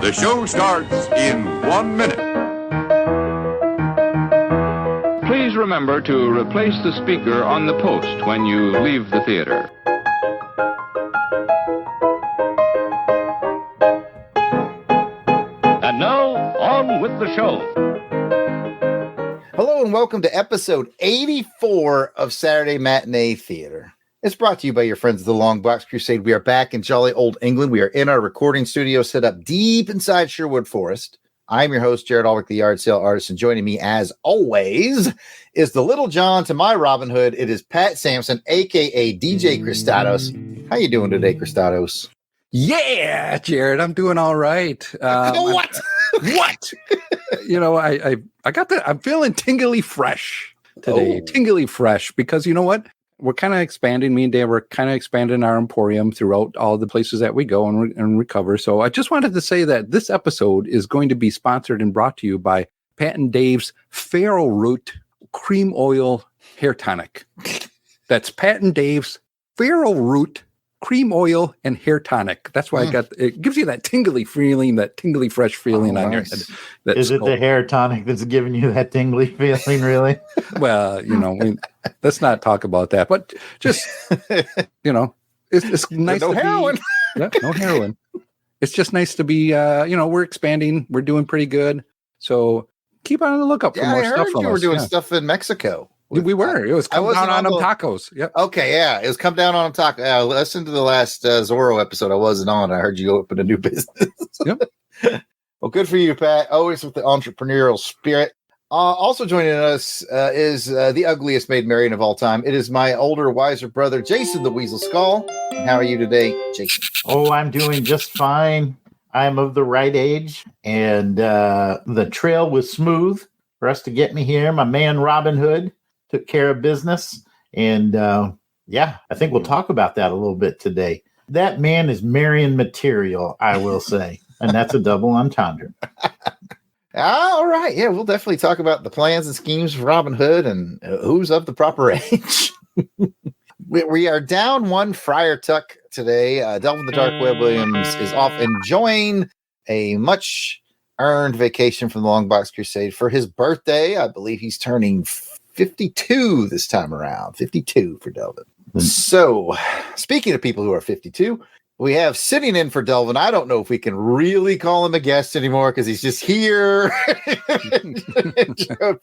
The show starts in 1 minute. Please remember to replace the speaker on the post when you leave the theater. And now, on with the show. Hello and welcome to episode 84 of Saturday Matinee Theatre. It's brought to you by your friends of the LONGBOX CRUSADE. We are back in jolly old England. We are in our recording studio set up deep inside Sherwood Forest. I'm your host, Jared Alwick, the yard sale artist, and joining me, as always, is the Little John to my Robin Hood. It is Pat Sampson, a.k.a. DJ Cristados. How you doing today, Cristados? Yeah, Jared, I'm doing all right. What? What? You know, I got that. I'm feeling tingly fresh today. Oh. Tingly fresh because you know what? We're kind of expanding. Me and Dave, we're kind of expanding our emporium throughout all the places that we go and recover. So I just wanted to say that this episode is going to be sponsored and brought to you by Pat and Dave's Farrow Root Cream Oil Hair Tonic. That's Pat and Dave's Farrow Root Cream Oil and Hair Tonic. That's why it gives you that tingly feeling, that tingly fresh feeling on your head. Is it the hair tonic that's giving you that tingly feeling, really? Well, you know, let's not talk about that. But just, you know, it's nice. No heroin. No heroin. It's just nice to be, we're expanding. We're doing pretty good. So keep on the lookout for more stuff from us. You were doing stuff in Mexico. We were. It was come down on them tacos. Yep. Okay, yeah. It was come down on them tacos. Listen to the last Zorro episode I wasn't on. I heard you open a new business. Yep. Well, good for you, Pat. Always with the entrepreneurial spirit. Also joining us is the ugliest Maid Marian of all time. It is my older, wiser brother, Jason the Weasel Skull. How are you today, Jason? Oh, I'm doing just fine. I'm of the right age, and the trail was smooth for us to get me here. My man Robin Hood took care of business, and I think we'll talk about that a little bit today. That man is Marian material, I will say, and that's a double entendre. All right, yeah, we'll definitely talk about the plans and schemes of Robin Hood and who's of the proper age. we are down one Friar Tuck today. Delvin the Dark Web Williams is off enjoying a much-earned vacation from the LONGBOX CRUSADE for his birthday. I believe he's turning 52 this time around. 52 for Delvin. So, speaking of people who are 52, we have sitting in for Delvin. I don't know if we can really call him a guest anymore because he's just here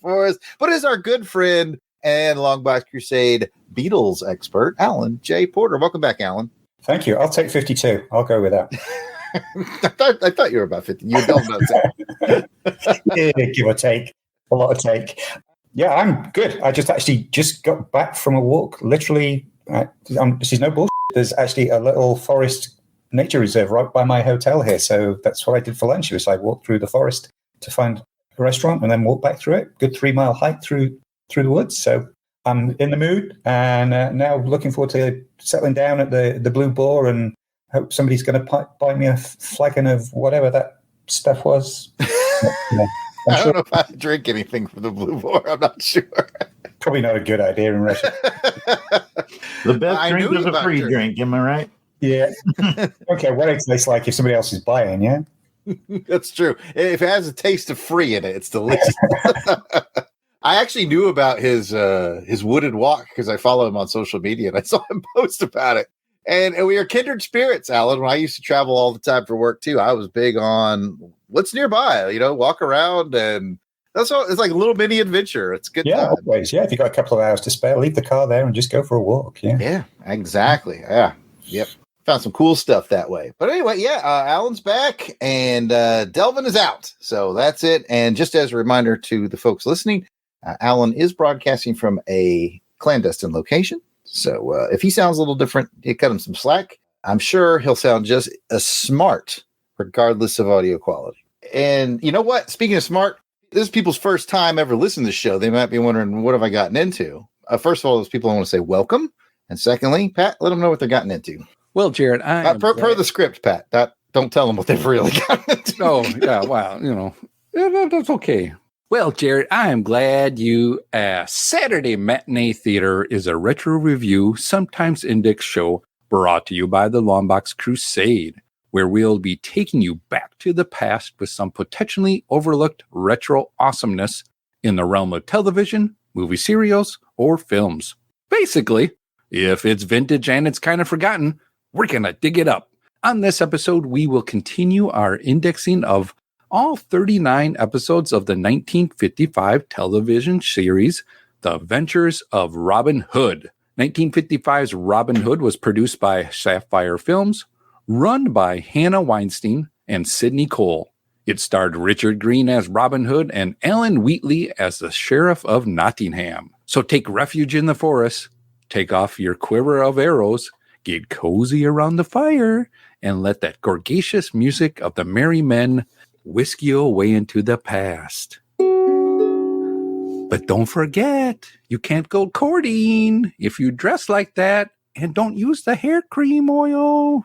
for us. But is our good friend and LONGBOX CRUSADE Beatles expert, Alan J. Porter. Welcome back, Alan. Thank you. I'll take 52. I'll go with that. I thought you were about 50. You don't know that. Yeah, give or take. A lot of take. Yeah, I'm good. I just got back from a walk. Literally, this is no bullshit. There's actually a little forest nature reserve right by my hotel here. So that's what I did for lunch. It was like walk through the forest to find a restaurant and then walk back through it. Good 3-mile hike through the woods. So I'm in the mood and now looking forward to settling down at the Blue Boar and hope somebody's going to buy me a flagon of whatever that stuff was. Yeah. I don't know if I drink anything from the Blue Boar. I'm not sure. Probably not a good idea in Russia. The best drink is a free drink. Am I right? Yeah. Okay, what it tastes like if somebody else is buying, yeah? That's true. If it has a taste of free in it, it's delicious. I actually knew about his wooded walk because I follow him on social media and I saw him post about it. And we are kindred spirits, Alan. When I used to travel all the time for work too, I was big on what's nearby, walk around, and that's all. It's like a little mini adventure. It's good. Yeah, always. Yeah, if you got a couple of hours to spare, leave the car there and just go for a walk. Yeah, exactly. Yeah, yep. Found some cool stuff that way. But anyway, Alan's back and Delvin is out. So that's it. And just as a reminder to the folks listening, Alan is broadcasting from a clandestine location. So if he sounds a little different, you cut him some slack. I'm sure he'll sound just as smart, regardless of audio quality. And you know what? Speaking of smart, this is people's first time ever listening to the show. They might be wondering, what have I gotten into? First of all, those people I want to say welcome. And secondly, Pat, let them know what they've gotten into. Well, Jared, per the script, Pat, don't tell them what they've really gotten into. Oh, yeah, well, that's okay. Well, Jared, I am glad you asked. Saturday Matinee Theatre is a retro review, sometimes index show brought to you by the LONGBOX CRUSADE. where we'll be taking you back to the past with some potentially overlooked retro awesomeness in the realm of television, movie serials, or films. Basically, if it's vintage and it's kind of forgotten, we're going to dig it up. On this episode, we will continue our indexing of all 39 episodes of the 1955 television series, The Adventures of Robin Hood. 1955's Robin Hood was produced by Sapphire Films, run by Hannah Weinstein and Sidney Cole. It starred Richard Green as Robin Hood and Alan Wheatley as the Sheriff of Nottingham. So take refuge in the forest, take off your quiver of arrows, get cozy around the fire, and let that gorgeous music of the merry men whisk you away into the past. But don't forget, you can't go courting if you dress like that and don't use the hair cream oil.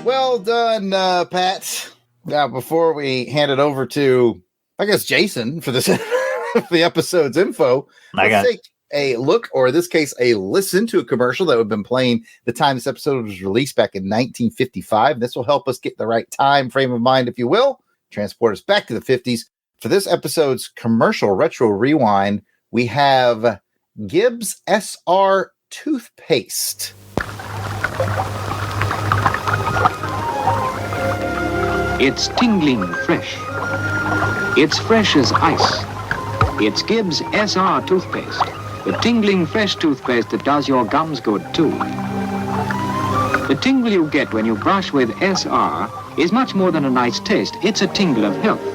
Well done, Pat. Now, before we hand it over to, I guess, Jason for this for the episode's info, let's take a look, or in this case, a listen to a commercial that would have been playing the time this episode was released back in 1955. This will help us get the right time frame of mind, if you will, transport us back to the 50s. For this episode's commercial retro rewind, we have Gibbs SR toothpaste. It's tingling fresh. It's fresh as ice. It's Gibbs SR toothpaste, the tingling fresh toothpaste that does your gums good too. The tingle you get when you brush with SR is much more than a nice taste. It's a tingle of health.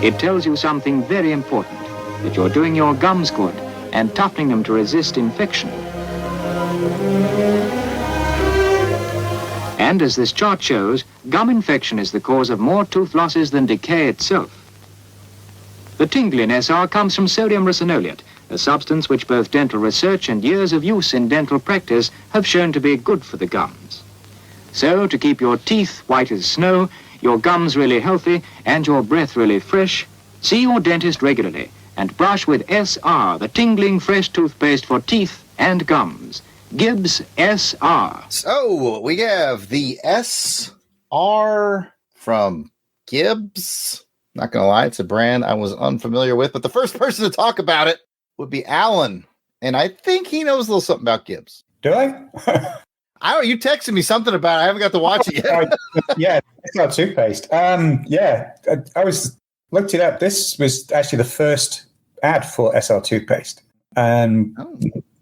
It tells you something very important, that you're doing your gums good and toughening them to resist infection. And as this chart shows, gum infection is the cause of more tooth losses than decay itself. The tingle in SR comes from sodium ricinoleate, a substance which both dental research and years of use in dental practice have shown to be good for the gums. So, to keep your teeth white as snow, your gums really healthy, and your breath really fresh, see your dentist regularly and brush with SR, the tingling fresh toothpaste for teeth and gums. Gibbs SR. So we have the SR from Gibbs. Not going to lie, it's a brand I was unfamiliar with, but the first person to talk about it would be Alan. And I think he knows a little something about Gibbs. Do I? I don't know. You texted me something about it. I haven't got to watch it yet. Yeah, it's not toothpaste. Yeah, I looked it up. This was actually the first ad for SR toothpaste. And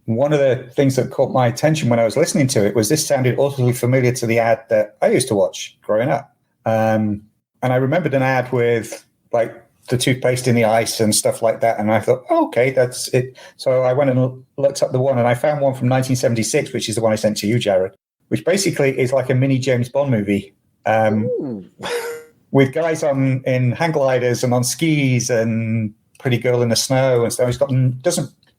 one of the things that caught my attention when I was listening to it was this sounded awfully familiar to the ad that I used to watch growing up. And I remembered an ad with like the toothpaste in the ice and stuff like that. And I thought, okay, that's it. So I went and looked up the one, and I found one from 1976, which is the one I sent to you, Jared, which basically is like a mini James Bond movie with guys in hang gliders and on skis and pretty girl in the snow and stuff. It's got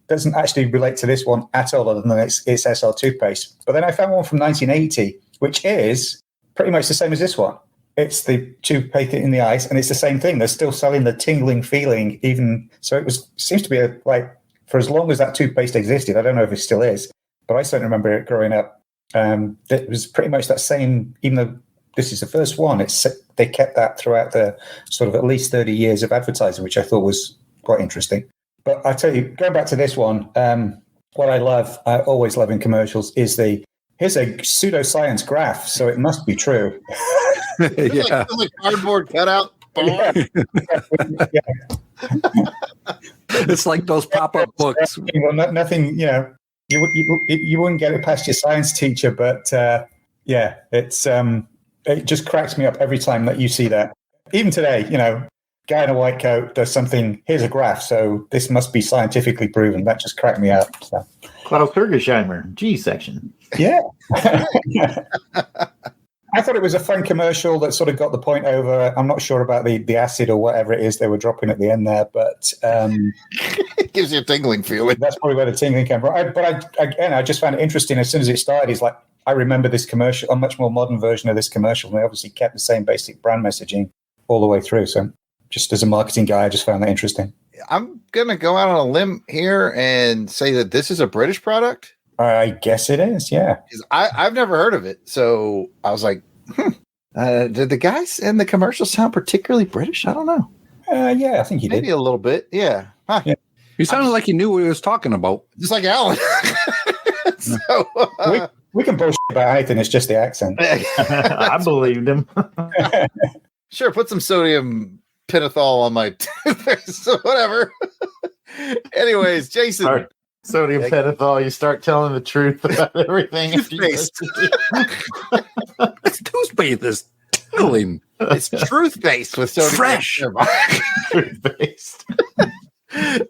doesn't actually relate to this one at all, other than it's SR toothpaste. But then I found one from 1980, which is pretty much the same as this one. It's the toothpaste in the ice, and it's the same thing. They're still selling the tingling feeling, even so. Seems to be like for as long as that toothpaste existed. I don't know if it still is, but I certainly remember it growing up. It was pretty much that same. Even though this is the first one, they kept that throughout the sort of at least 30 years of advertising, which I thought was quite interesting. But I tell you, going back to this one, what I always love in commercials is here's a pseudoscience graph, so it must be true. Yeah. Like cardboard cutout. Yeah. It's like those pop-up books. Well, nothing, you wouldn't get it past your science teacher, but it just cracks me up every time that you see that. Even today, guy in a white coat does something, here's a graph, so this must be scientifically proven. That just cracked me up. So. Klaus Kirgesheimer, G section. Yeah. I thought it was a fun commercial that sort of got the point over. I'm not sure about the acid or whatever it is they were dropping at the end there, but It gives you a tingling feeling. that's probably where the tingling came from. I just found it interesting. As soon as it started, he's like, I remember this commercial, a much more modern version of this commercial. And they obviously kept the same basic brand messaging all the way through. So just as a marketing guy, I just found that interesting. I'm going to go out on a limb here and say that this is a British product. I guess it is, yeah. I've never heard of it. So I was like, did the guys in the commercial sound particularly British? I don't know. Yeah, I think he did. Maybe a little bit. Yeah. Huh. Yeah. You sounded like you knew what he was talking about. Just like Alan. So, We can bullshit about anything. It's just the accent. I believed him. sure, put some sodium pentothal on my toothpaste. So whatever. Anyways, Jason. All right. Sodium pentothal, you start telling the truth about everything. Toothpaste. It's toothpaste is tingling. It's truth-based with sodium. Fresh. Toothpaste.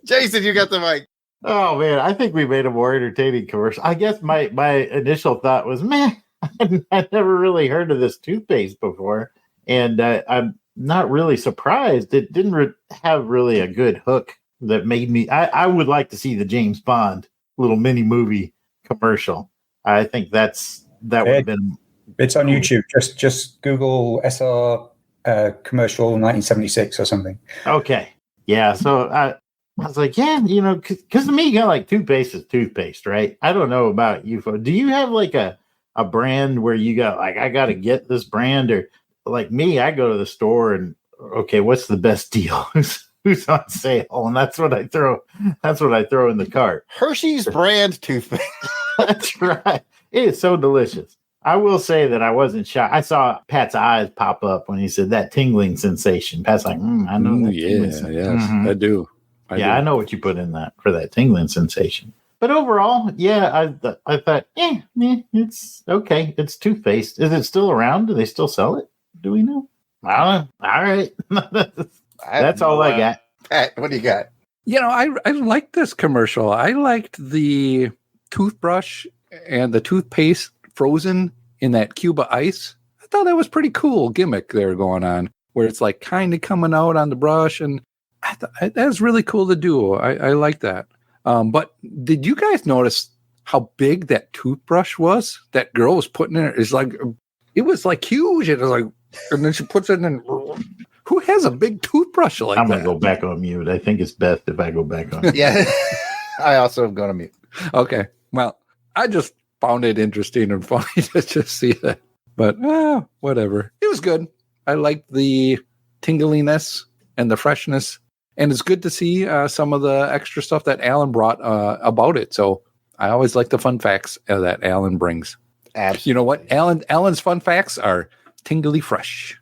Jason, you got the mic. Oh man, I think we made a more entertaining commercial. I guess my initial thought was, man, I'd never really heard of this toothpaste before, and I'm not really surprised. It didn't have really a good hook that made me. I would like to see the James Bond little mini movie commercial. I think that would have been. It's on YouTube. Just Google SR commercial 1976 or something. Okay, yeah. So I was like, yeah, because to me, like toothpaste is toothpaste, right? I don't know about you. Do you have like a brand where you got like, I got to get this brand, or like me, I go to the store and okay, what's the best deal? Who's on sale? And that's what I throw in the cart. Hershey's brand toothpaste. That's right. It is so delicious. I will say that I wasn't shocked. I saw Pat's eyes pop up when he said that tingling sensation. Pat's like, I know that. Yes, I do. I know what you put in that for that tingling sensation. But overall, yeah, I thought, it's okay. It's toothpaste. Is it still around? Do they still sell it? Do we know? I don't know. All right. That's all I got. Pat, what do you got? I liked this commercial. I liked the toothbrush and the toothpaste frozen in that Cuba ice. I thought that was pretty cool gimmick there going on, where it's like kind of coming out on the brush, and I thought that was really cool to do. I like that. But did you guys notice how big that toothbrush was? That girl was putting in it. It was like huge. It was like, and then she puts it in. Who has a big toothbrush like that? I'm going to go back on mute. I think it's best if I go back on mute. Yeah. I also am going to mute. Okay. Well, I just found it interesting and funny to just see that. But whatever. It was good. I liked the tingliness and the freshness. And it's good to see some of the extra stuff that Alan brought about it. So I always like the fun facts that Alan brings. Absolutely. You know what? Alan's fun facts are tingly fresh.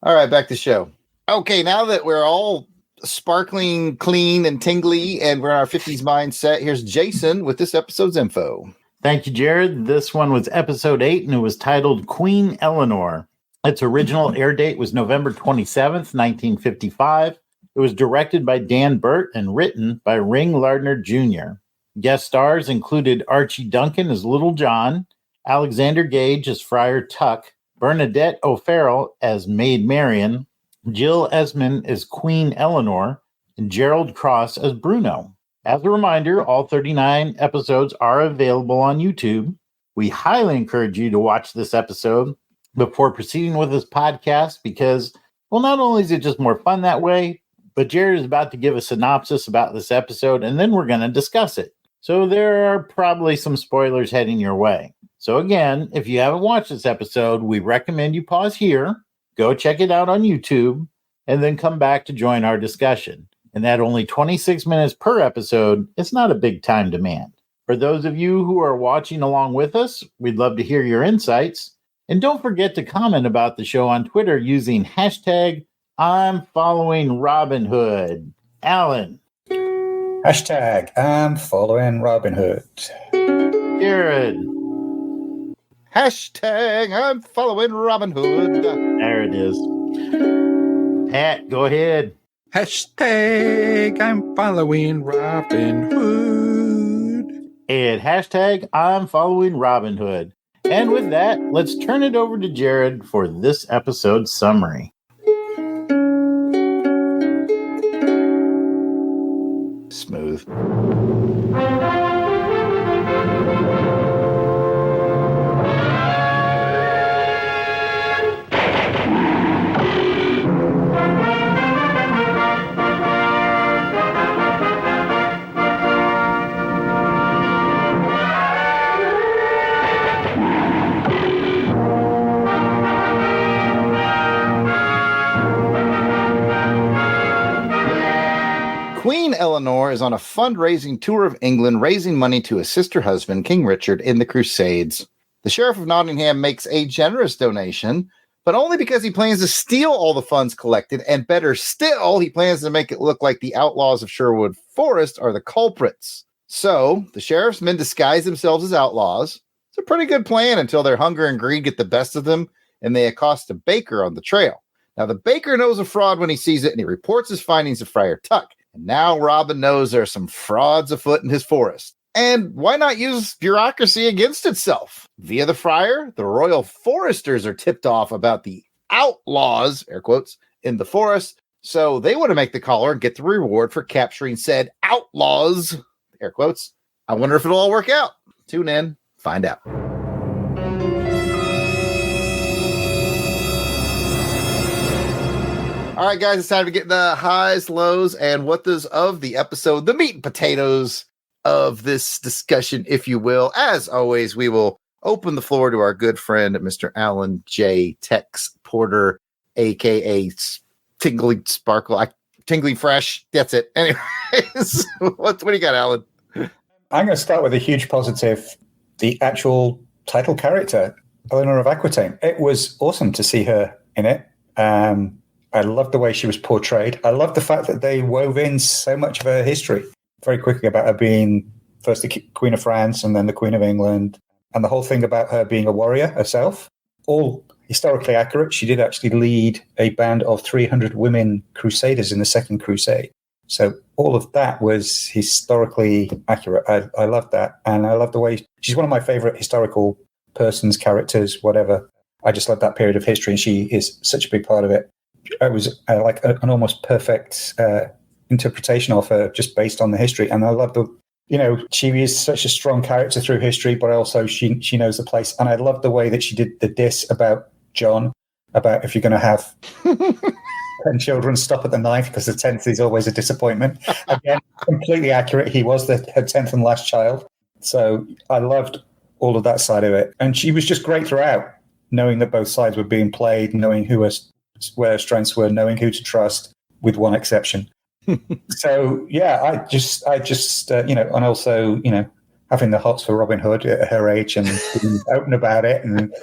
All right, back to the show. Okay, now that we're all sparkling, clean, and tingly, and we're in our 50s mindset, here's Jason with this episode's info. Thank you, Jared. This one was episode 8, and it was titled Queen Eleanor. Its original air date was November 27th, 1955. It was directed by Dan Burt and written by Ring Lardner Jr. Guest stars included Archie Duncan as Little John, Alexander Gage as Friar Tuck, Bernadette O'Farrell as Maid Marian, Jill Esmond as Queen Eleanor, and Gerald Cross as Bruno. As a reminder, all 39 episodes are available on YouTube. We highly encourage you to watch this episode before proceeding with this podcast because, well, not only is it just more fun that way, but Jared is about to give a synopsis about this episode, and then we're going to discuss it. So there are probably some spoilers heading your way. So again, if you haven't watched this episode, we recommend you pause here, go check it out on YouTube, and then come back to join our discussion. And at only 26 minutes per episode, it's not a big time demand. For those of you who are watching along with us, we'd love to hear your insights. And don't forget to comment about the show on Twitter using hashtag I'm following Robin Hood. Alan. Hashtag I'm following Robin Hood. Jared. Hashtag I'm following Robin Hood. There it is. Pat, go ahead. Hashtag I'm following Robin Hood. And hashtag I'm following Robin Hood. And with that, let's turn it over to Jared for this episode's summary. Smooth. Queen Eleanor is on a fundraising tour of England, raising money to assist her husband, King Richard, in the Crusades. The Sheriff of Nottingham makes a generous donation, but only because he plans to steal all the funds collected, and better still, he plans to make it look like the outlaws of Sherwood Forest are the culprits. So, the sheriff's men disguise themselves as outlaws. It's a pretty good plan until their hunger and greed get the best of them, and they accost a baker on the trail. Now, the baker knows a fraud when he sees it, and he reports his findings to Friar Tuck. And now Robin knows there are some frauds afoot in his forest. And why not use bureaucracy against itself? Via the friar, the royal foresters are tipped off about the outlaws, air quotes, in the forest. So they want to make the collar and get the reward for capturing said outlaws, air quotes. I wonder if it'll all work out. Tune in, find out. All right, guys, it's time to get the highs, lows, and what does of the episode, the meat and potatoes of this discussion, if you will. As always, we will open the floor to our good friend, Mr. Alan J. Tex Porter, a.k.a. Tingly Sparkle, Tingly Fresh. That's it. Anyways, what do you got, Alan? I'm going to start with a huge positive. The actual title character, Eleanor of Aquitaine. It was awesome to see her in it. I loved the way she was portrayed. I love the fact that they wove in so much of her history very quickly about her being first the Queen of France and then the Queen of England. And the whole thing about her being a warrior herself, all historically accurate. She did actually lead a band of 300 women crusaders in the Second Crusade. So all of that was historically accurate. I love that. And I love the way she's one of my favorite historical persons, characters, whatever. I just love that period of history. And she is such a big part of it. It was like an almost perfect interpretation of her just based on the history. And I love she is such a strong character through history, but also she knows the place. And I love the way that she did the diss about John, about if you're going to have 10 children, stop at the 9th because the 10th is always a disappointment. Again, completely accurate. He was her 10th and last child. So I loved all of that side of it. And she was just great throughout, knowing that both sides were being played, knowing where her strengths were, knowing who to trust, with one exception. So yeah, I just and also having the hots for Robin Hood at her age and being open about it, and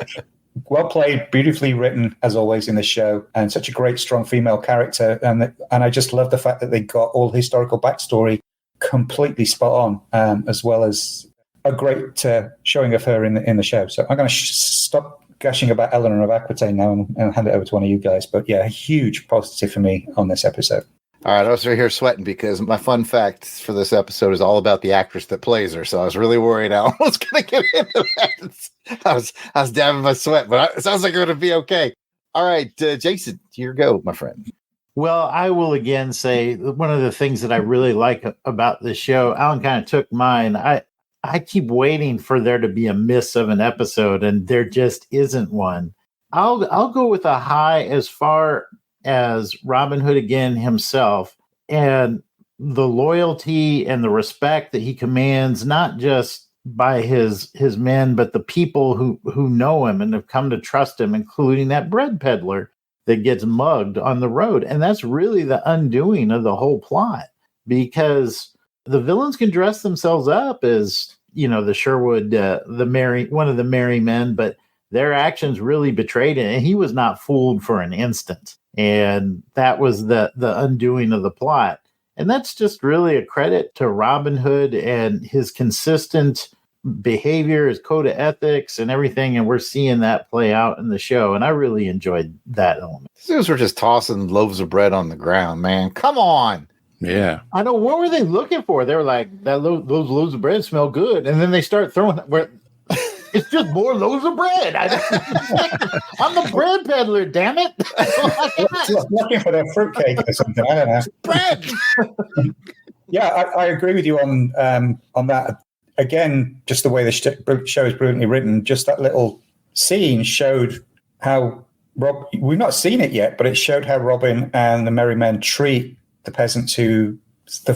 well played, beautifully written as always in the show, and such a great strong female character, and I just love the fact that they got all the historical backstory completely spot on, as well as a great showing of her in the show. So I'm going to stop gushing about Eleanor of Aquitaine now and hand it over to one of you guys. But yeah, a huge positive for me on this episode. All right, I was right here sweating because my fun fact for this episode is all about the actress that plays her. So I was really worried Alan was going to get into that. I was dabbing my sweat, but it sounds like it's going to be okay. All right, Jason, your go, my friend. Well, I will again say one of the things that I really like about this show, Alan kind of took mine. I keep waiting for there to be a miss of an episode, and there just isn't one. I'll go with a high as far as Robin Hood again himself, and the loyalty and the respect that he commands, not just by his men, but the people who know him and have come to trust him, including that bread peddler that gets mugged on the road. And that's really the undoing of the whole plot, because the villains can dress themselves up as, the Sherwood, one of the merry men, but their actions really betrayed it. And he was not fooled for an instant. And that was the undoing of the plot. And that's just really a credit to Robin Hood and his consistent behavior, his code of ethics and everything. And we're seeing that play out in the show. And I really enjoyed that element. These were just tossing loaves of bread on the ground, man. Come on. Yeah. I know. What were they looking for? They were like, those loaves of bread smell good. And then they start throwing where It's just more loaves of bread. I'm the bread peddler, damn it. Looking for their fruitcake or something. I don't know. Bread. Yeah, I agree with you on that. Again, just the way the show is brilliantly written, just that little scene showed how we've not seen it yet, but it showed how Robin and the Merry Men treat the peasants who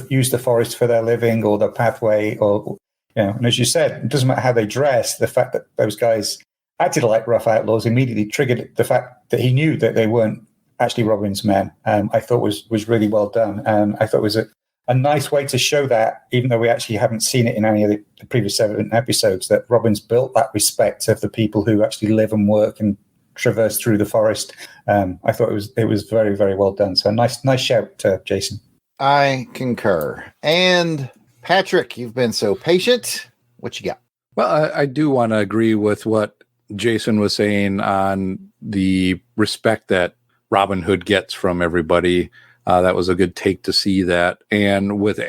use the forest for their living or the pathway, or and as you said, it doesn't matter how they dress. The fact that those guys acted like rough outlaws immediately triggered the fact that he knew that they weren't actually Robin's men. I thought was really well done. I thought it was a nice way to show that, even though we actually haven't seen it in any of the previous 7 episodes, that Robin's built that respect of the people who actually live and work and traverse through the forest. I thought it was very, very well done. So nice shout, Jason. I concur. And Patrick, you've been so patient. What you got? Well, I do want to agree with what Jason was saying on the respect that Robin Hood gets from everybody. That was a good take to see that. And with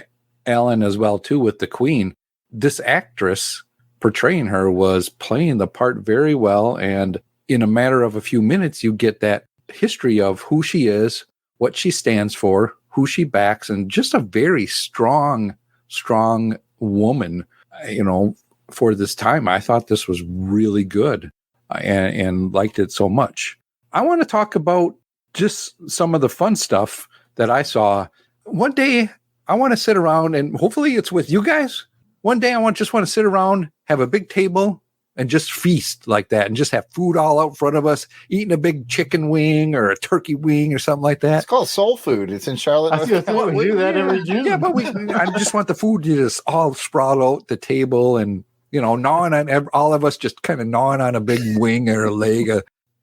Alan as well, too, with the Queen, this actress portraying her was playing the part very well. And in a matter of a few minutes, you get that history of who she is, what she stands for, who she backs, and just a very strong woman, for this time. I thought this was really good and liked it so much. I want to talk about just some of the fun stuff that I saw. One day, I want to sit around, and hopefully it's with you guys. One day, I just want to sit around, have a big table, and just feast like that, and just have food all out in front of us, eating a big chicken wing or a turkey wing or something like that. It's called soul food. It's in Charlotte. I feel like we do that every June. Yeah, but I just want the food to just all sprawl out the table and, gnawing on, all of us just kind of gnawing on a big wing or a leg.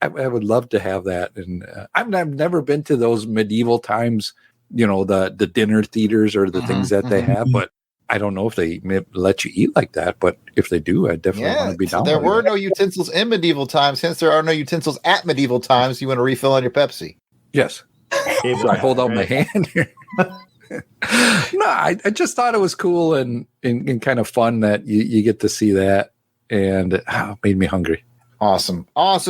I would love to have that. And I've never been to those medieval times, the dinner theaters or the things that they have, but I don't know if they let you eat like that, but if they do, I definitely want to be down. There were no utensils in medieval times. Hence, there are no utensils at medieval times. You want to refill on your Pepsi? Yes. I hold out my hand here. No, I just thought it was cool and kind of fun that you get to see that, and it made me hungry. Awesome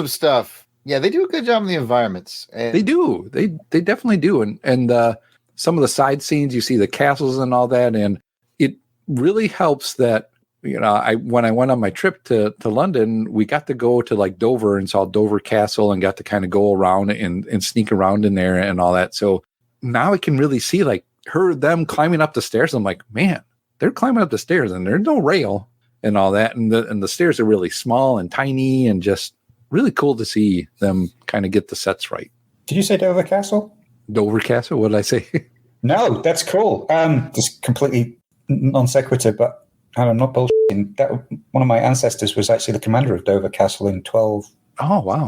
stuff. Yeah, they do a good job in the environments. And they do. They definitely do. And some of the side scenes, you see the castles and all that, and it really helps that, when I went on my trip to London, we got to go to like Dover and saw Dover Castle and got to kind of go around and sneak around in there and all that. So now I can really see like them climbing up the stairs. I'm like, man, they're climbing up the stairs and there's no rail and all that. And the stairs are really small and tiny and just really cool to see them kind of get the sets right. Did you say Dover Castle? Dover Castle? What did I say? No, that's cool. Just completely non sequitur, but I'm not bullshitting. That one of my ancestors was actually the commander of Dover Castle in 1216. Oh, wow.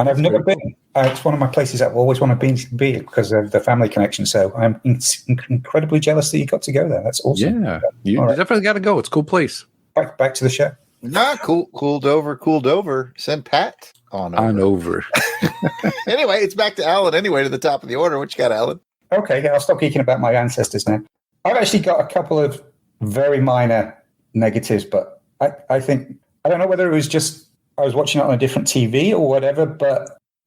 And I've never been. It's one of my places I've always wanted to be because of the family connection. So I'm incredibly jealous that you got to go there. That's awesome. Yeah, you definitely got to go. It's a cool place. Back to the show. Nah, cool Dover. Send Pat on over. Anyway, it's back to Alan anyway, to the top of the order. What you got, Alan? Okay, I'll stop geeking about my ancestors now. I've actually got a couple of very minor negatives, but I think, I don't know whether it was just I was watching it on a different TV or whatever,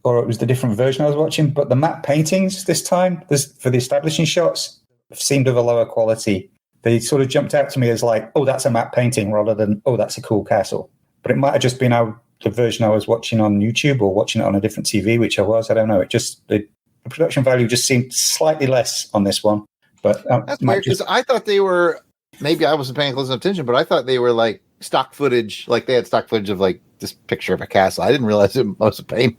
or it was the different version I was watching, but the matte paintings this time, for the establishing shots, seemed of a lower quality. They sort of jumped out to me as like, oh, that's a matte painting rather than, oh, that's a cool castle. But it might have just been the version I was watching on YouTube or watching it on a different TV, which I was. I don't know. It just, the production value just seemed slightly less on this one. But that's weird because I thought they were, maybe I wasn't paying close enough attention, but I thought they were like stock footage, like they had stock footage of like this picture of a castle. I didn't realize it was a paint.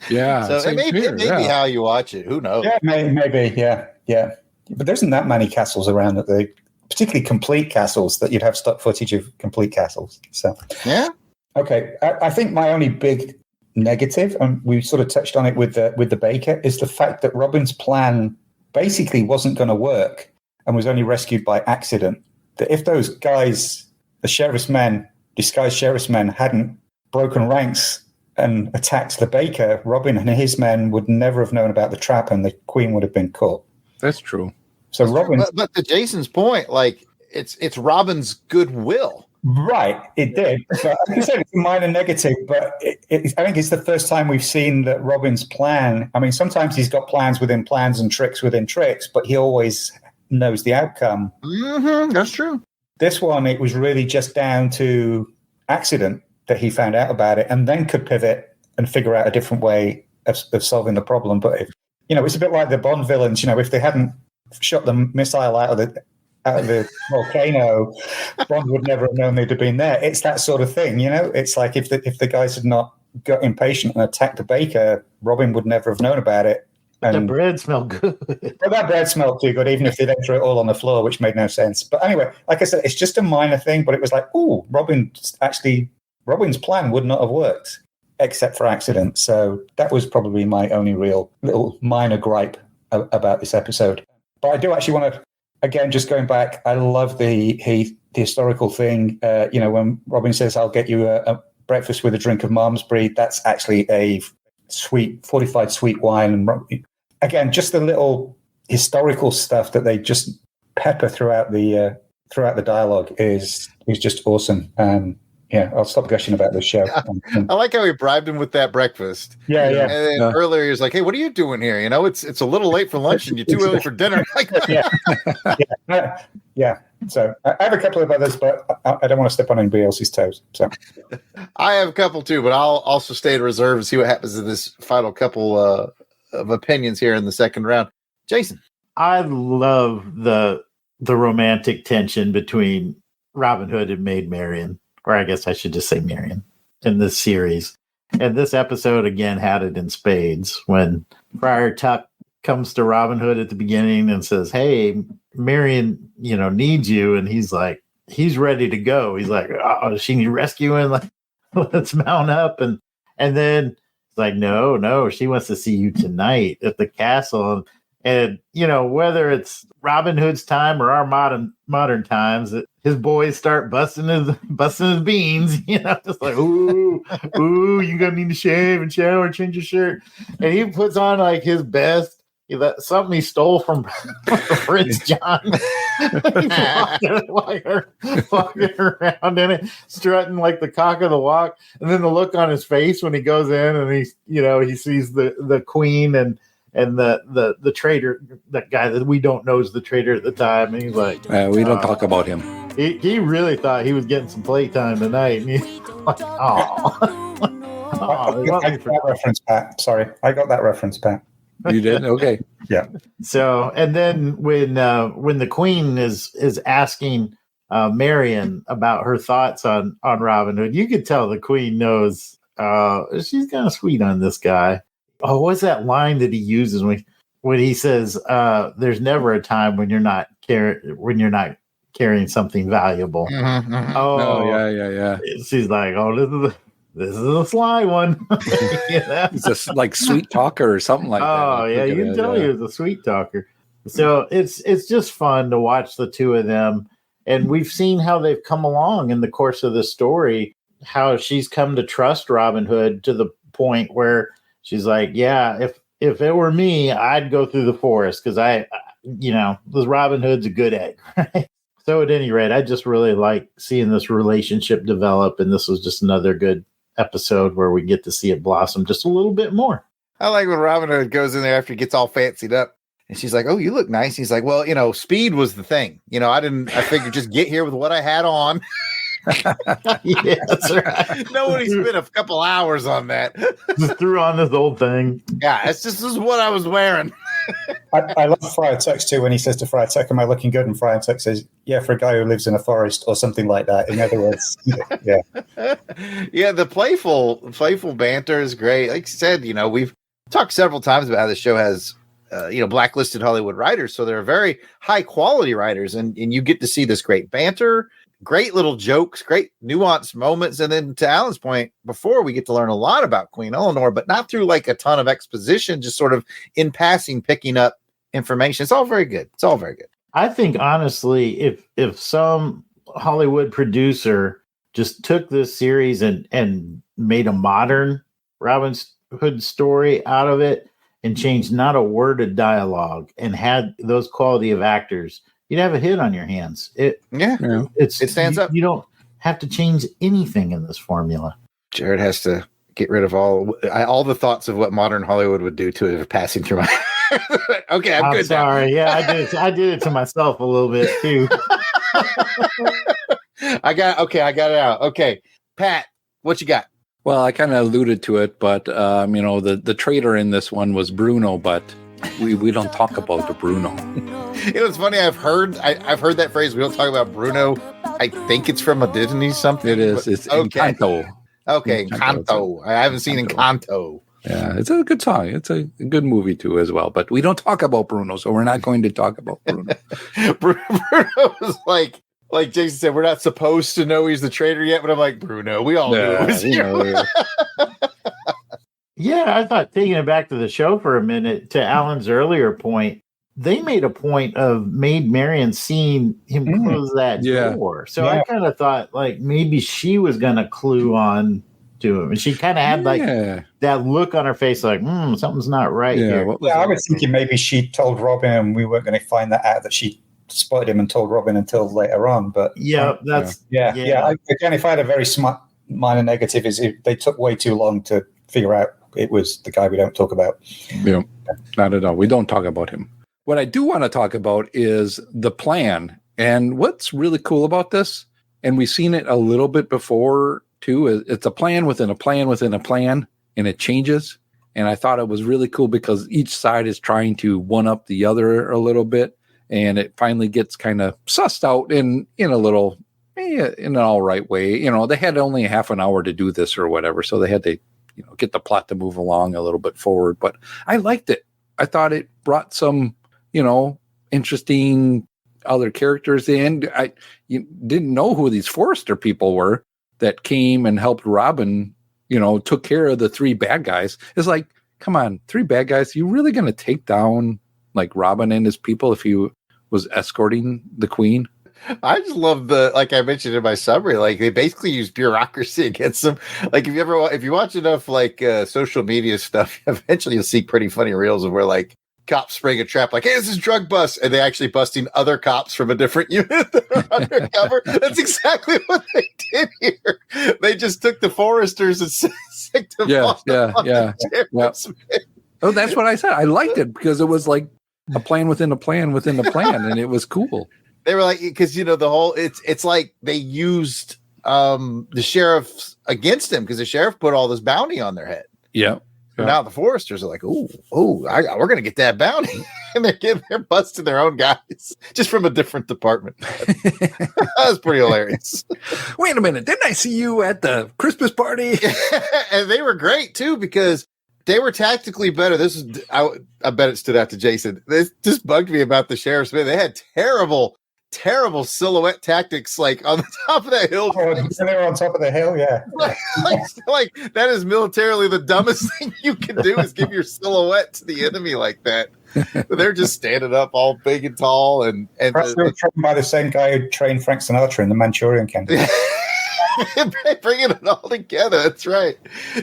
Yeah. So it may be how you watch it. Who knows? Yeah, maybe. Yeah. But there isn't that many castles around particularly complete castles that you'd have stock footage of complete castles. So yeah. Okay. I think my only big negative, and we sort of touched on it with the baker, is the fact that Robin's plan basically wasn't going to work and was only rescued by accident. That if those guys, the disguised sheriff's men, hadn't broken ranks and attacked the baker, Robin and his men would never have known about the trap and the queen would have been caught. That's true. So Robin, but to Jason's point, like it's Robin's goodwill. Right, it did. But I can say it's a minor negative, but I think it's the first time we've seen that Robin's plan. I mean, sometimes he's got plans within plans and tricks within tricks, but he always knows the outcome. Mm-hmm, that's true. This one, it was really just down to accident that he found out about it and then could pivot and figure out a different way of solving the problem. But, it's a bit like the Bond villains. If they hadn't shot the missile out of the volcano, Bond would never have known they'd have been there. It's that sort of thing, It's like if the guys had not got impatient and attacked the baker, Robin would never have known about it. And the bread smelled good. Well, that bread smelled too good, even if they then threw it all on the floor, which made no sense. But anyway, like I said, it's just a minor thing, but it was like, ooh, Robin's plan would not have worked except for accident. So that was probably my only real little minor gripe about this episode. But I do actually want to, again, just going back, I love the historical thing. When Robin says, I'll get you a breakfast with a drink of Malmesbury, that's actually a sweet, fortified sweet wine. And again, just the little historical stuff that they just pepper throughout the dialogue is just awesome. I'll stop gushing about this show. I like how he bribed him with that breakfast. Yeah. And then earlier he was like, "Hey, what are you doing here? It's a little late for lunch and you're too early for dinner." Yeah. So I have a couple of others, but I don't want to step on anybody else's toes. So I have a couple too, but I'll also stay in reserve and see what happens in this final couple of opinions here in the second round. Jason, I love the romantic tension between Robin Hood and Maid Marian. Or I guess I should just say Marion, in this series. And this episode, again, had it in spades when Friar Tuck comes to Robin Hood at the beginning and says, "Hey, Marion, needs you." And he's like, he's ready to go. He's like, "Oh, does she need rescuing? Like, let's mount up." And then it's like, no, she wants to see you tonight at the castle. And whether it's Robin Hood's time or our modern times, his boys start busting his beans, just like, ooh, you're gonna need to shave and shower and change your shirt. And he puts on like his best, something he stole from Prince John. He's walking around in it, strutting like the cock of the walk. And then the look on his face when he goes in and he sees the queen and the traitor, that guy that we don't know is the traitor at the time, and he's like, we don't talk about him. He really thought he was getting some playtime tonight, and he's like, I got that reference, Pat. Sorry, I got that reference, Pat. You did? Okay. Yeah. So, and then when the queen is asking Marion about her thoughts on Robin Hood, you could tell the queen knows she's kind of sweet on this guy. Oh, what's that line that he uses when he says, "There's never a time when you're not carrying something valuable." Mm-hmm, mm-hmm. Oh, yeah. She's like, "Oh, this is a sly one." He's just like sweet talker or something like that. Oh, yeah, you can tell he was a sweet talker. So it's just fun to watch the two of them, and we've seen how they've come along in the course of the story. How she's come to trust Robin Hood to the point where she's like, yeah, if it were me, I'd go through the forest because this Robin Hood's a good egg, right? So at any rate, I just really like seeing this relationship develop, and this was just another good episode where we get to see it blossom just a little bit more. I like when Robin Hood goes in there after he gets all fancied up, and she's like, "Oh, you look nice." He's like, "Well, speed was the thing. I figured just get here with what I had on." Yeah, that's right. Nobody spent a couple hours on that. Just threw on this old thing. Yeah, this is what I was wearing. I love Friar Tuck too when he says to Friar Tuck, "Am I looking good?" And Friar Tuck says, "Yeah, for a guy who lives in a forest," or something like that. In other words, yeah. Yeah, the playful banter is great. Like I said, we've talked several times about how the show has blacklisted Hollywood writers, so they're very high quality writers, and you get to see this great banter, great little jokes, great nuanced moments. And then to Alan's point before, we get to learn a lot about Queen Eleanor, but not through like a ton of exposition, just sort of in passing, picking up information. It's all very good. I think honestly, if some Hollywood producer just took this series and made a modern Robin Hood story out of it and changed not a word of dialogue and had those quality of actors, you'd have a hit on your hands. It stands up. You have to change anything in this formula. Jared has to get rid of all the thoughts of what modern Hollywood would do to it are passing through my Okay, I'm good sorry. now. Yeah, I did it to myself a little bit too. I got it out. Okay. Pat, what you got? Well, I kind of alluded to it, but the traitor in this one was Bruno, but we don't talk about the Bruno. It was funny. I've heard that phrase. We don't talk about Bruno. I think it's from a Disney something. It is. It's Encanto. Okay, Encanto. I haven't seen Encanto. Yeah, it's a good song. It's a good movie too, as well. But we don't talk about Bruno, so we're not going to talk about Bruno. Bruno was like Jason said, we're not supposed to know he's the traitor yet. But I'm like, Bruno, we all knew it was you. Yeah, I thought, taking it back to the show for a minute, to Alan's earlier point, they made a point of Maid Marian seeing him close that door. So I kind of thought like maybe she was going to clue on to him. And she kind of had like that look on her face like, something's not right here. I was thinking maybe she told Robin and we weren't going to find that out, that she spotted him and told Robin until later on. But again, if I had a very smart minor negative is they took way too long to figure out it was the guy we don't talk about. Yeah, not at all. We don't talk about him. What I do want to talk about is the plan. And what's really cool about this, and we've seen it a little bit before too, is it's a plan within a plan within a plan, and it changes. And I thought it was really cool because each side is trying to one up the other a little bit, and it finally gets kind of sussed out in an all right way. They had only a half an hour to do this or whatever, so they had to get the plot to move along a little bit forward. But I liked it. I thought it brought some interesting other characters in. You didn't know who these Forrester people were that came and helped Robin, took care of the three bad guys. It's like, come on, three bad guys. You really going to take down like Robin and his people if he was escorting the Queen? I just love like I mentioned in my summary, like they basically use bureaucracy against them. Like if you watch enough like social media stuff, eventually you'll see pretty funny reels of where like cops spring a trap, like, hey, this is drug bust, and they actually busting other cops from a different unit that are undercover. That's exactly what they did here. They just took the Foresters and sicked them off. Yeah. Oh, that's what I said. I liked it because it was like a plan within a plan within a plan, and it was cool. They were like, because the whole it's like they used the sheriff against him because the sheriff put all this bounty on their head. Yeah. So now the Foresters are like, we're gonna get that bounty, and they're busting their own guys just from a different department. That was pretty hilarious. Wait a minute, didn't I see you at the Christmas party? And they were great too because they were tactically better. I bet it stood out to Jason. This just bugged me about the sheriff's men. They had terrible silhouette tactics, like on the top of that hill. Oh, they were on top of the hill, yeah. like that is militarily the dumbest thing you can do is give your silhouette to the enemy like that. They're just standing up all big and tall, and they were trained by the same guy who trained Frank Sinatra in the Manchurian Candidate. Bringing it all together. That's right.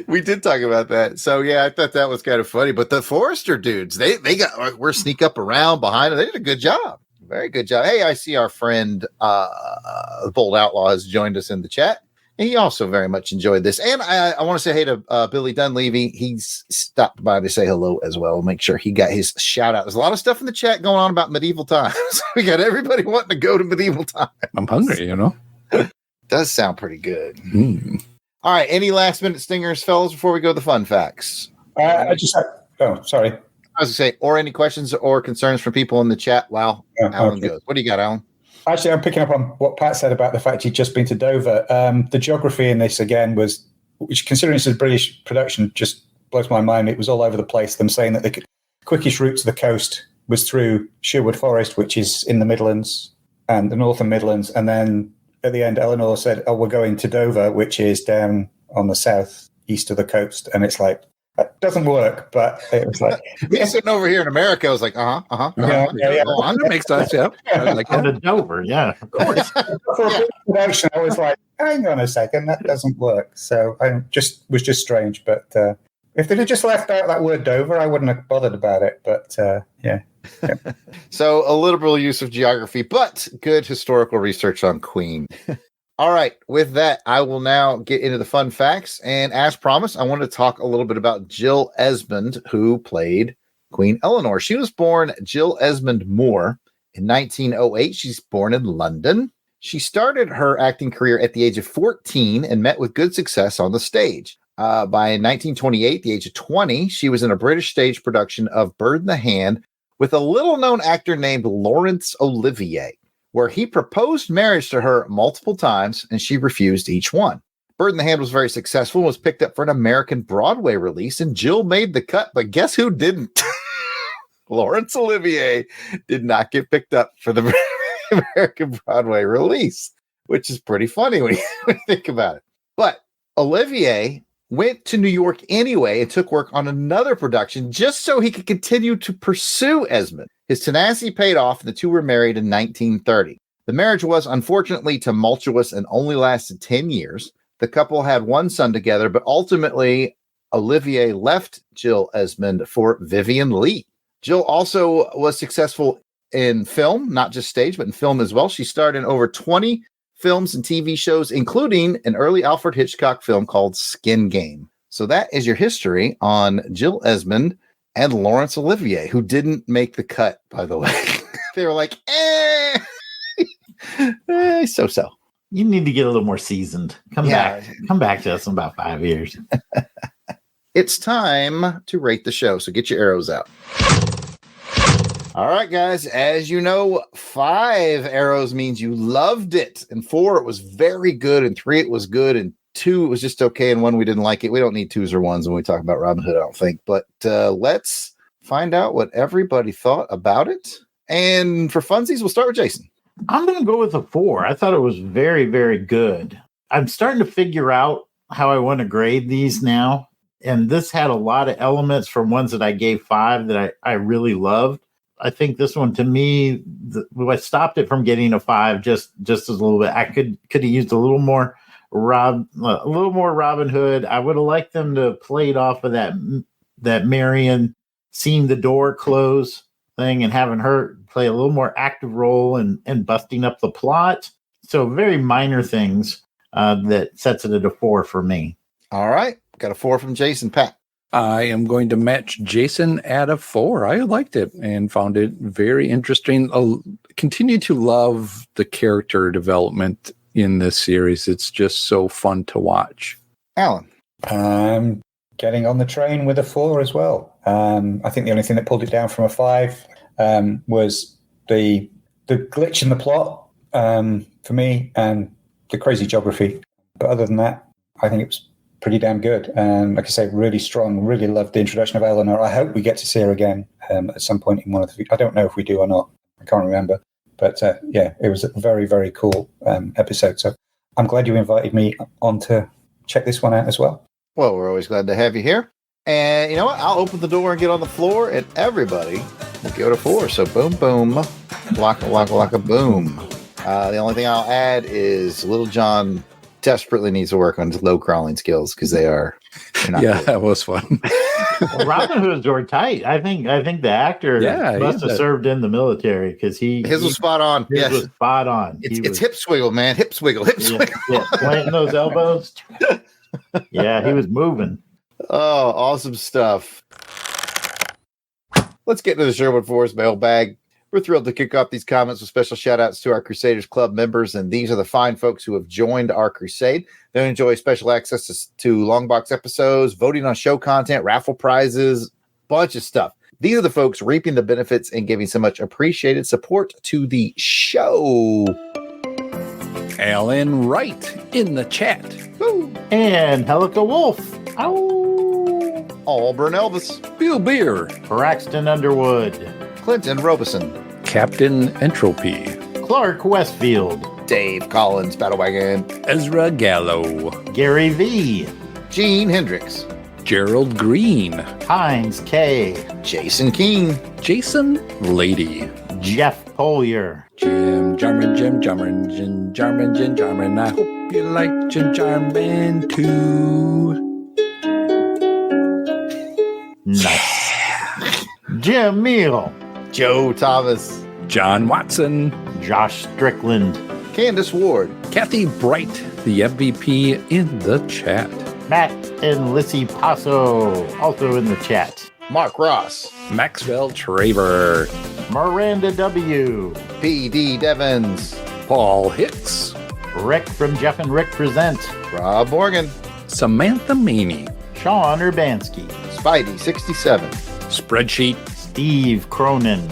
We did talk about that. So yeah, I thought that was kind of funny. But the Forrester dudes, we're sneak up around behind them. They did a good job. Very good job. Hey, I see our friend, the Bold Outlaw, has joined us in the chat. And he also very much enjoyed this. And I want to say hey to Billy Dunleavy. He's stopped by to say hello as well. Make sure he got his shout out. There's a lot of stuff in the chat going on about medieval times. We got everybody wanting to go to medieval times. I'm hungry, Does sound pretty good. All right. Any last minute stingers, fellas, before we go to the fun facts? Sorry. I was going to say, or any questions or concerns from people in the chat while Alan goes. What do you got, Alan? Actually, I'm picking up on what Pat said about the fact he'd just been to Dover. The geography in this, again, which considering it's a British production, just blows my mind. It was all over the place. Them saying that the quickest route to the coast was through Sherwood Forest, which is in the Midlands and the Northern Midlands. And then at the end, Eleanor said, we're going to Dover, which is down on the south east of the coast. And it's like, that doesn't work, but it was like sitting over here in America. I was like, Yeah. That makes sense. Yeah, like to Dover. Yeah, of course. For a production, I was like, hang on a second, that doesn't work. So I was just strange. But if they'd have just left out that word Dover, I wouldn't have bothered about it. But yeah. So a liberal use of geography, but good historical research on Queen. All right. With that, I will now get into the fun facts. And as promised, I want to talk a little bit about Jill Esmond, who played Queen Eleanor. She was born Jill Esmond Moore in 1908. She's born in London. She started her acting career at the age of 14 and met with good success on the stage. By 1928, the age of 20, she was in a British stage production of Bird in the Hand with a little-known actor named Laurence Olivier, where he proposed marriage to her multiple times, and she refused each one. Bird in the Hand was very successful and was picked up for an American Broadway release, and Jill made the cut, but guess who didn't? Laurence Olivier did not get picked up for the American Broadway release, which is pretty funny when you think about it. But Olivier went to New York anyway and took work on another production just so he could continue to pursue Esmond. His tenacity paid off, and the two were married in 1930. The marriage was unfortunately tumultuous and only lasted 10 years. The couple had one son together, but ultimately Olivier left Jill Esmond for Vivian Leigh. Jill also was successful in film, not just stage, but in film as well. She starred in over 20 films and TV shows, including an early Alfred Hitchcock film called Skin Game. So that is your history on Jill Esmond and Laurence Olivier, who didn't make the cut, by the way. They were like, so. You need to get a little more seasoned. Come back to us in about 5 years. It's time to rate the show, so get your arrows out. All right, guys, as you know, 5 arrows means you loved it, and 4, it was very good, and 3, it was good, and 2, it was just okay, and 1, we didn't like it. We don't need 2s or 1s when we talk about Robin Hood, I don't think, but let's find out what everybody thought about it. And for funsies, we'll start with Jason. I'm going to go with a 4. I thought it was very, very good. I'm starting to figure out how I want to grade these now, and this had a lot of elements from ones that I gave 5 that I really loved. I think this one, to me, I stopped it from getting a 5 just as a little bit. I could have used a little more Robin Hood. I would have liked them to play it off of that Marion seeing the door close thing and having her play a little more active role and busting up the plot. So very minor things that sets it at a 4 for me. All right, got a 4 from Jason. Pat. I am going to match Jason at a 4. I liked it and found it very interesting. Continue to love the character development in this series. It's just so fun to watch. Alan. I'm getting on the train with a 4 as well. I think the only thing that pulled it down from a 5 was the glitch in the plot for me and the crazy geography. But other than that, I think it was pretty damn good. And like I say, really strong. Really loved the introduction of Eleanor. I hope we get to see her again at some point in one of the... I don't know if we do or not. I can't remember. But yeah, it was a very, very cool episode. So I'm glad you invited me on to check this one out as well. Well, we're always glad to have you here. And you know what? I'll open the door and get on the floor, and everybody will give it a 4. So boom, boom, locka, boom. The only thing I'll add is Little John desperately needs to work on his low crawling skills because they're not good. That was fun. Well, Robin Hood's were tight. I think the actor must have served in the military because his was spot on. His was spot on. It's hip swiggle, man. Hip swiggle. Yeah, planting those elbows. Yeah, he was moving. Oh, awesome stuff. Let's get into the Sherwood Forest mailbag. We're thrilled to kick off these comments with special shout outs to our Crusaders Club members. And these are the fine folks who have joined our crusade. They enjoy special access to Longbox episodes, voting on show content, raffle prizes, bunch of stuff. These are the folks reaping the benefits and giving so much appreciated support to the show. Alan Wright in the chat. Woo. And Helica Wolf. Ow. Auburn Elvis. Bill Beer. Braxton Underwood. Clinton Robeson. Captain Entropy. Clark Westfield. Dave Collins, Battlewagon. Ezra Gallo. Gary V. Gene Hendricks. Gerald Green. Heinz K. Jason King. Jason Lady. Jeff Polier. Jim Jarman. I hope you like Jim Jarman too. Nice. Jim Meal. Joe Thomas. John Watson. Josh Strickland. Candace Ward, Kathy Bright, the MVP in the chat. Matt and Lissy Paso, also in the chat. Mark Ross, Maxwell Traver, Miranda W. P.D. Devons, Paul Hicks, Rick from Jeff and Rick Present. Rob Morgan, Samantha Meany, Sean Urbanski. Spidey 67, Spreadsheet, Steve Cronin.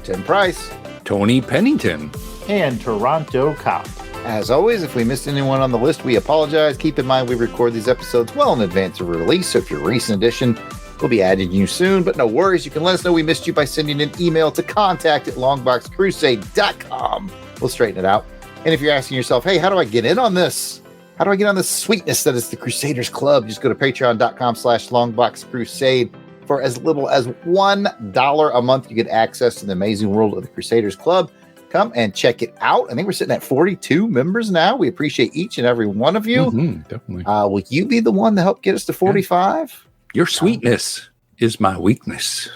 Tim Price. Tony Pennington. And Toronto Cop. As always, if we missed anyone on the list, we apologize. Keep in mind we record these episodes well in advance of release, so if you're a recent edition, we'll be adding you soon. But no worries, you can let us know we missed you by sending an email to contact@longboxcrusade.com. We'll straighten it out. And if you're asking yourself, hey, how do I get in on this? How do I get on this sweetness that is the Crusaders Club? Just go to patreon.com/longboxcrusade. For as little as $1 a month, you get access to the amazing world of the Crusaders Club. Come and check it out. I think we're sitting at 42 members now. We appreciate each and every one of you. Definitely. Will you be the one to help get us to 45? Your sweetness is my weakness.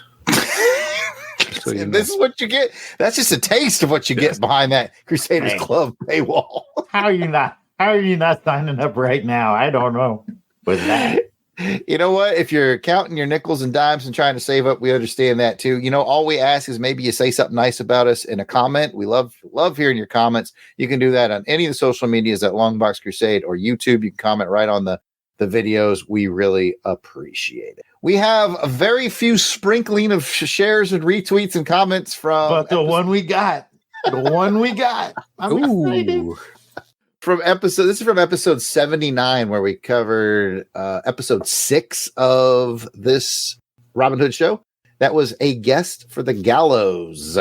So This is what you get. That's just a taste of what you get behind that Crusaders Club paywall. How are you not signing up right now? I don't know with that. You know what? If you're counting your nickels and dimes and trying to save up, we understand that too. You know, all we ask is maybe you say something nice about us in a comment. We love hearing your comments. You can do that on any of the social medias at Longbox Crusade or YouTube. You can comment right on the videos. We really appreciate it. We have a very few sprinkling of shares and retweets and comments from one we got. I'm excited. This is from episode 79, where we covered episode 6 of this Robin Hood show. That was a guest for the gallows.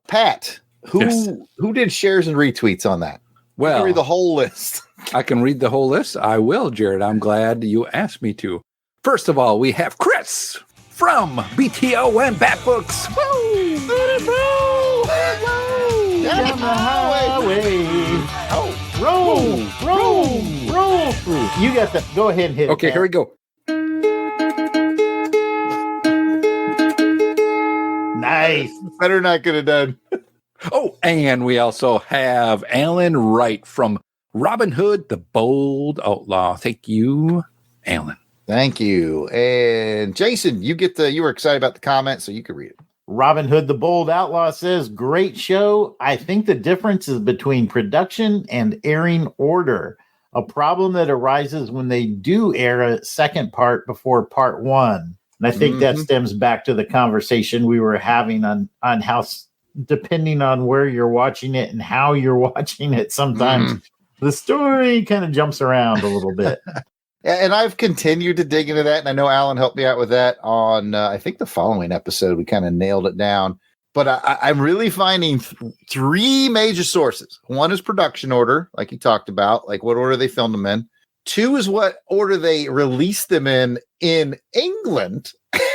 Pat, who did shares and retweets on that? Well, you can read the whole list. I can read the whole list. I will, Jared. I'm glad you asked me to. First of all, we have Chris from BTO and Bat Books. Woo! Down the highway. Roll. You got the. Go ahead and hit it. Okay, here we go. Nice. Better not get it done. Oh, and we also have Alan Wright from Robin Hood, the Bold Outlaw. Thank you, Alan. Thank you. And Jason, you were excited about the comment, so you could read it. Robin Hood, the Bold Outlaw says, great show. I think the difference is between production and airing order, a problem that arises when they do air a second part before part one. And I think that stems back to the conversation we were having on how, depending on where you're watching it and how you're watching it, sometimes the story kind of jumps around a little bit. And I've continued to dig into that, and I know Alan helped me out with that on, I think, the following episode. We kind of nailed it down. But I'm really finding three major sources. One is production order, like you talked about, like what order they filmed them in. 2 is what order they released them in England.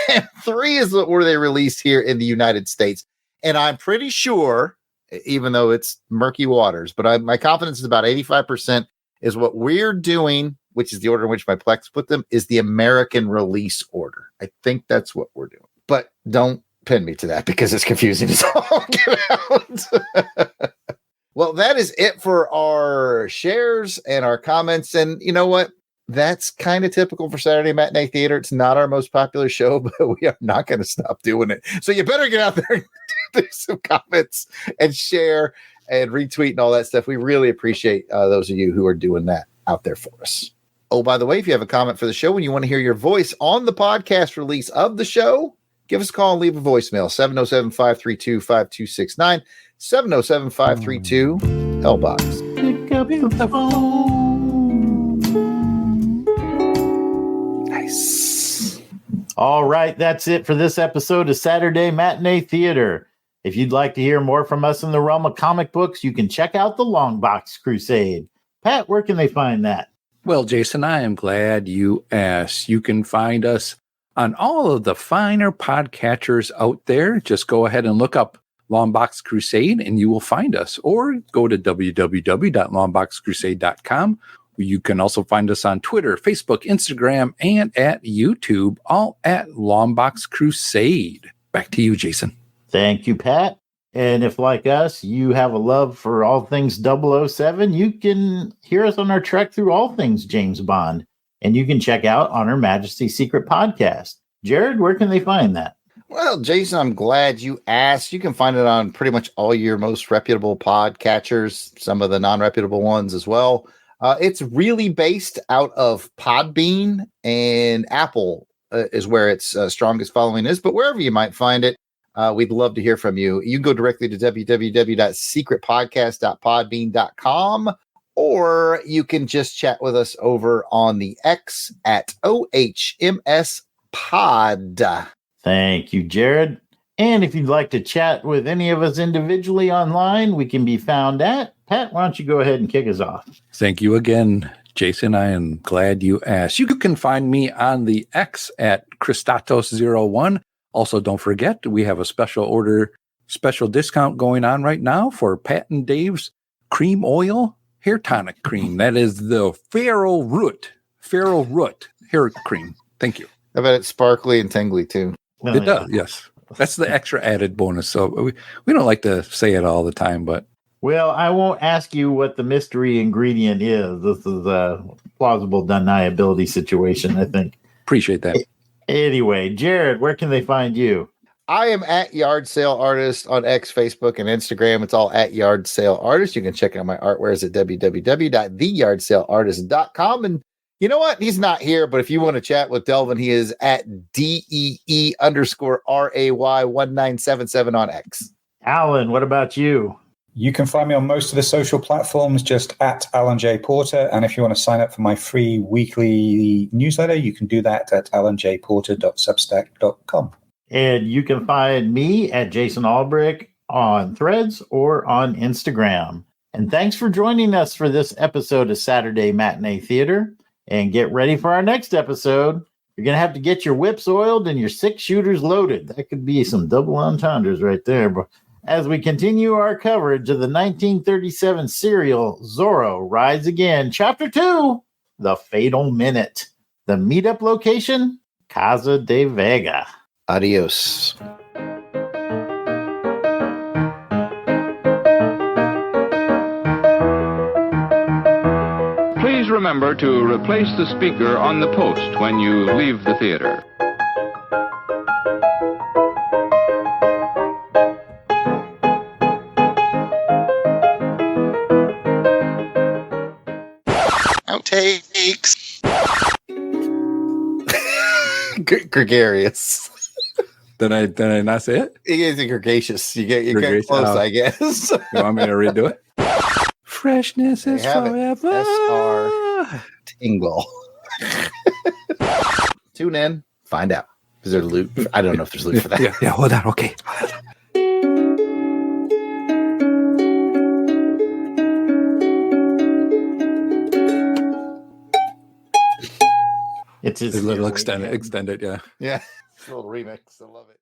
And 3 is the order they released here in the United States. And I'm pretty sure, even though it's murky waters, but my confidence is about 85% is what we're doing, which is the order in which my Plex put them, is the American release order. I think that's what we're doing. But don't pin me to that because it's confusing as all get out. Well, that is it for our shares and our comments. And you know what? That's kind of typical for Saturday Matinee Theater. It's not our most popular show, but we are not going to stop doing it. So you better get out there and do some comments and share and retweet and all that stuff. We really appreciate those of you who are doing that out there for us. Oh, by the way, if you have a comment for the show and you want to hear your voice on the podcast release of the show, give us a call and leave a voicemail. 707-532-5269. 707-532-LBOX. Pick up the phone. Nice. All right, that's it for this episode of Saturday Matinee Theater. If you'd like to hear more from us in the realm of comic books, you can check out the Longbox Crusade. Pat, where can they find that? Well, Jason, I am glad you asked. You can find us on all of the finer podcatchers out there. Just go ahead and look up Longbox Crusade and you will find us. Or go to www.longboxcrusade.com. You can also find us on Twitter, Facebook, Instagram, and at YouTube, all at Longbox Crusade. Back to you, Jason. Thank you, Pat. And if, like us, you have a love for all things 007, you can hear us on our trek through all things James Bond. And you can check out On Her Majesty's Secret Podcast. Jared, where can they find that? Well, Jason, I'm glad you asked. You can find it on pretty much all your most reputable podcatchers, some of the non-reputable ones as well. It's really based out of Podbean, and Apple is where its strongest following is. But wherever you might find it, we'd love to hear from you. You can go directly to www.secretpodcast.podbean.com, or you can just chat with us over on the X at OHMS Pod. Thank you, Jared. And if you'd like to chat with any of us individually online, we can be found at Pat. Why don't you go ahead and kick us off? Thank you again, Jason. I am glad you asked. You can find me on the X at Christatos01. Also, don't forget, we have a special discount going on right now for Pat and Dave's Cream Oil Hair Tonic Cream. That is the Pharaoh Root Hair Cream. Thank you. I bet it's sparkly and tingly too. It does, yes. That's the extra added bonus. So we don't like to say it all the time, but. Well, I won't ask you what the mystery ingredient is. This is a plausible deniability situation, I think. Appreciate that. Anyway, Jared, where can they find you? I am at Yard Sale Artist on X, Facebook, and Instagram. It's all at Yard Sale Artist. You can check out my artwares at www.theyardsaleartist.com. And you know what? He's not here, but if you want to chat with Delvin, he is at DEE_RAY1977 on X. Alan, what about you? You can find me on most of the social platforms, just at Alan J. Porter. And if you want to sign up for my free weekly newsletter, you can do that at alanjporter.substack.com. And you can find me at Jason Albrick on Threads or on Instagram. And thanks for joining us for this episode of Saturday Matinee Theatre. And get ready for our next episode. You're going to have to get your whips oiled and your 6 shooters loaded. That could be some double entendres right there. But as we continue our coverage of the 1937 serial Zorro Rides Again, Chapter 2, The Fatal Minute. The meetup location, Casa de Vega. Adios. Please remember to replace the speaker on the post when you leave the theater. Outtakes. Gregarious. Did I not say it? It is gregarious. You get close, Oh. I guess. You want me to redo it? Freshness is forever. SR Tingle. Tune in, find out. Is there loot? I don't know if there's loot for that. Yeah, hold on. Okay. It's A little extended, yeah. Yeah. It's a little remix. I love it.